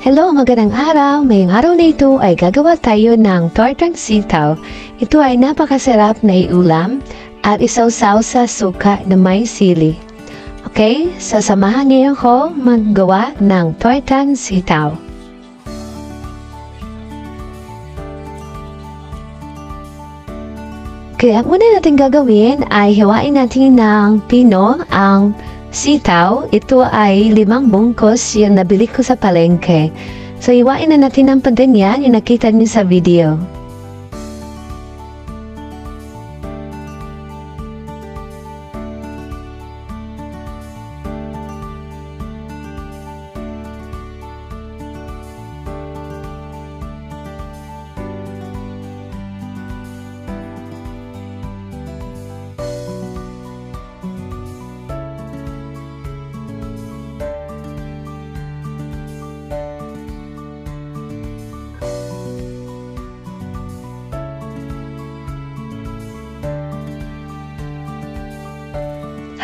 Hello, magandang araw. Ngayong araw na ito ay gagawa tayo ng tortang sitaw. Ito ay napakasarap na iulam at isawsaw sa suka na may sili. Okay, sasamahan niyo ko maggawa ng tortang sitaw. Kaya ang una natin gagawin ay hiwain natin ng pino ang sitaw. Ito ay 5 bungkus yung nabili ko sa palengke. So, hiwain na natin ang paganyan yung nakita niyo sa video.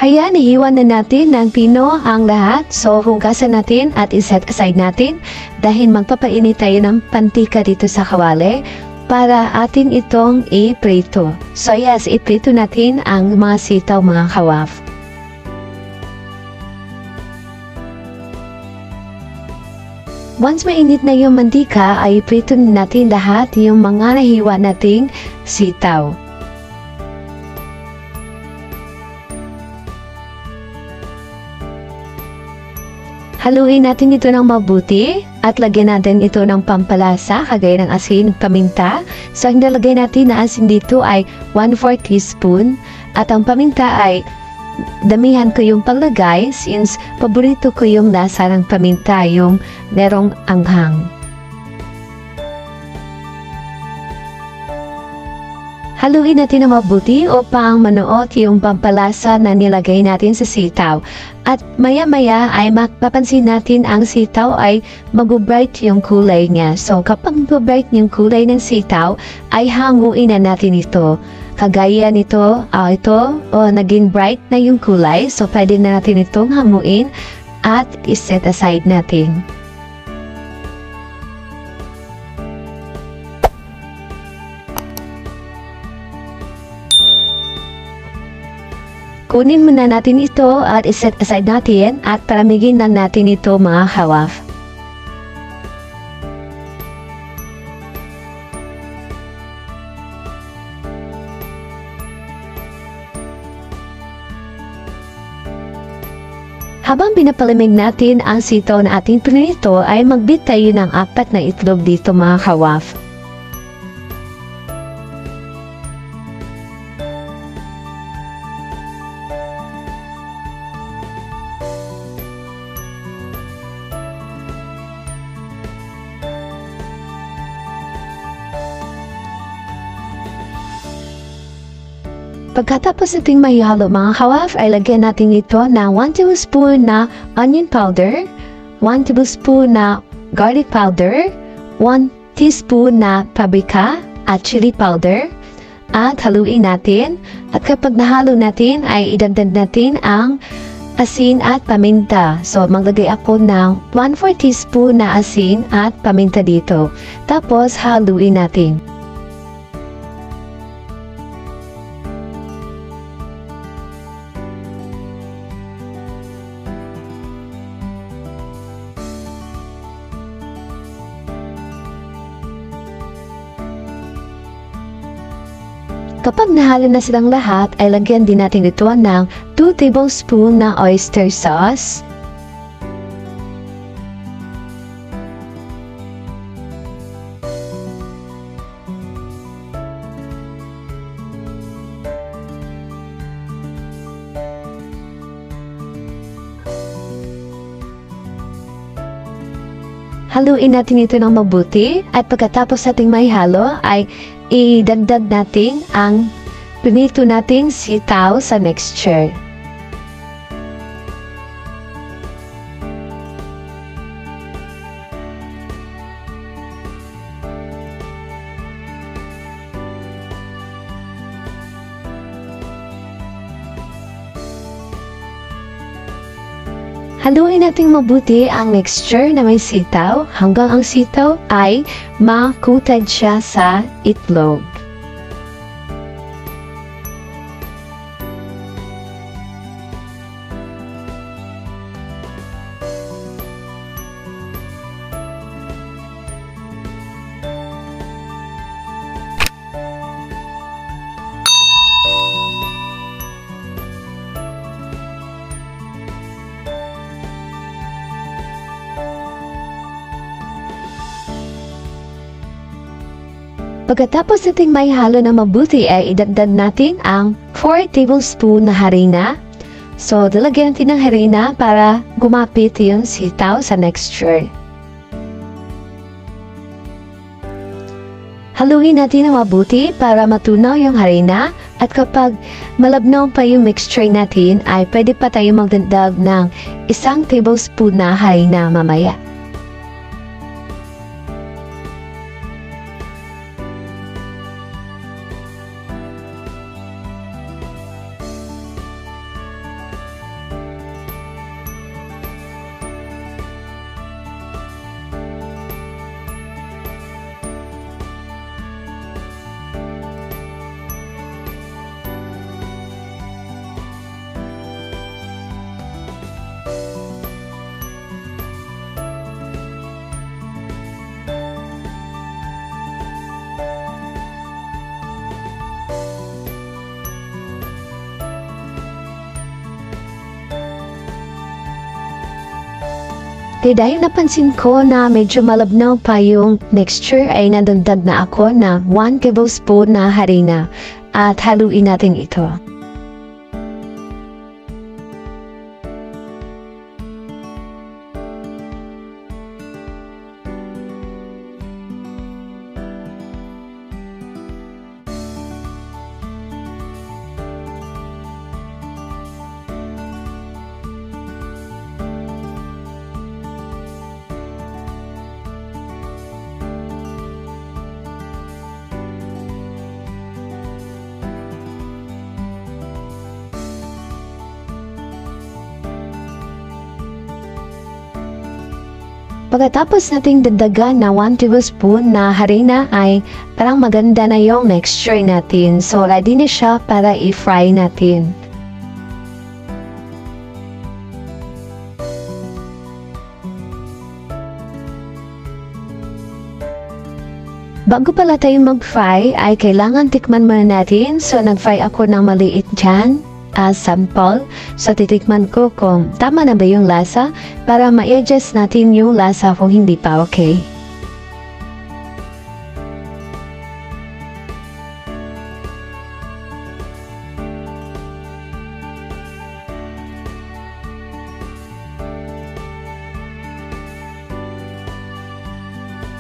Ayan, ihiwan na natin ng pino ang lahat. So, hugasan natin at iset aside natin dahil magpapainit tayo ng pantika dito sa kawali para atin itong iprito. So, yes, iprito natin ang mga sitaw, mga kawaf. Once mainit na yung mantika, ay iprito natin lahat yung mga nahiwa nating sitaw. Haluin natin ito ng mabuti at lagyan natin ito ng pampalasa kagaya ng asin, paminta. So, ang nilagay natin na asin dito ay 1/4 teaspoon at ang paminta ay damihan ko yung paglagay since paborito ko yung lasa ng paminta, yung merong anghang. Haluin natin ng mabuti upang manuot yung pampalasa na nilagay natin sa sitaw. At maya-maya ay mapapansin natin ang sitaw ay mag-bright yung kulay niya. So kapag mag-bright yung kulay ng sitaw, ay hanguin na natin ito. Kagaya nito, naging bright na yung kulay. So pwede na natin itong hanguin at iset aside natin. Kunin muna natin ito at iset aside natin at palamigin lang natin ito, mga kawaf. Habang pinapalamig natin ang sitaw na ating pinito ay magbit tayo ng 4 na itlog dito, mga kawaf. Pagkatapos nating mahihalo, mga kawaf, ay lagyan natin ito ng 1 tablespoon na onion powder, 1 tablespoon na garlic powder, 1 teaspoon na paprika at chili powder, at haluin natin. At kapag nahalo natin, ay idagdag natin ang asin at paminta. So, maglagay ako ng 1/4 teaspoon na asin at paminta dito. Tapos, haluin natin. Kapag nahalo na silang lahat, ay lagyan din natin ito ng 2 tablespoon na oyster sauce. Haluin natin ito ng mabuti at pagkatapos nating maihalo ay idagdag natin ang pinito nating sitaw sa mixture. Haluin nating mabuti ang mixture na may sitaw hanggang ang sitaw ay makutad siya sa itlog. Pagkatapos nating may halo na mabuti ay idagdag natin ang 4 tablespoon na harina. So, dalagyan natin ng harina para gumapit yung sitaw sa mixture. Haluin natin ng mabuti para matunaw yung harina at kapag malabnaw pa yung mixture natin ay pwede pa tayo magdagdag ng 1 tablespoon na harina mamaya. Dahil napansin ko na medyo malabnaw pa yung mixture ay nadagdag na ako ng 1 tablespoon na harina at haluin natin ito. Pagkatapos nating dagdagan na 1 tablespoon na harina ay parang maganda na yung mixture natin. So, ready na siya para i-fry natin. Bago pala tayo mag-fry ay kailangan tikman muna natin. So, nag-fry ako ng maliit dyan as sample. So, titikman ko kung tama na ba yung lasa para ma-adjust natin yung lasa kung hindi pa okay.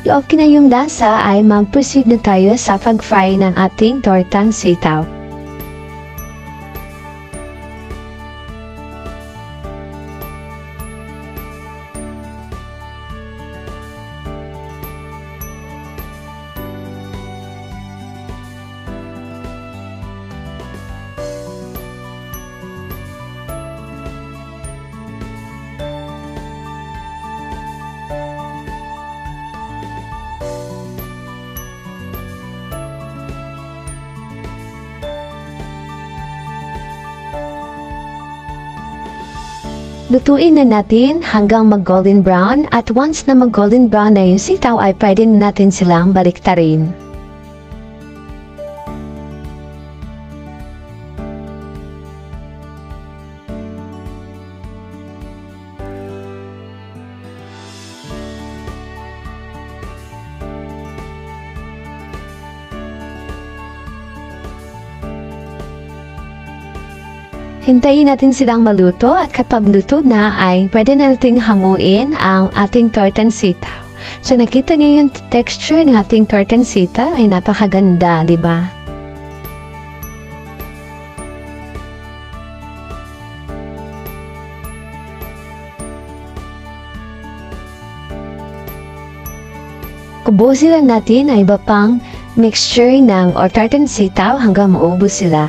Okay na yung lasa ay mag-proceed na tayo sa pag-fry ng ating tortang sitaw. Lutuin na natin hanggang mag-golden brown at once na mag-golden brown na yung sitaw ay pwede na natin silang baliktarin. Hintayin natin silang maluto at kapag luto na ay pwede na natin hanguin ang ating tortang sitaw. So nakita niyo yung texture ng ating tortang sitaw ay napakaganda, di ba? Kubusin lang natin ang iba pang mixture ng tortang sitaw hanggang maubos sila.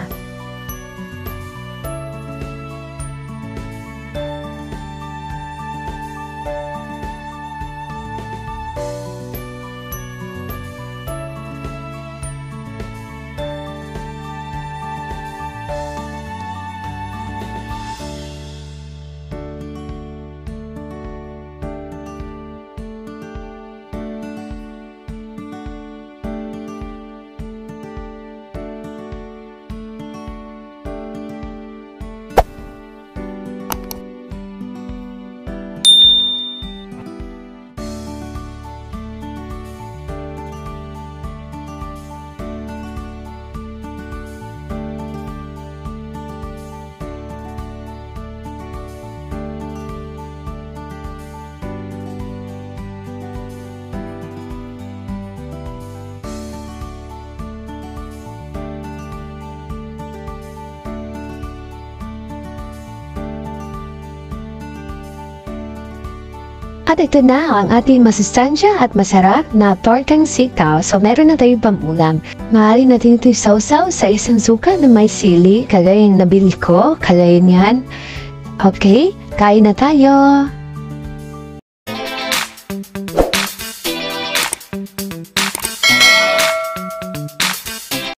At ito na ang ating masustansya at masarap na tortang sitaw. So meron na tayong pamulam. Maaari natin ito sausaw sa isang suka na may sili. Kagaya yung nabili ko. Kagaya niyan. Okay, kain na tayo.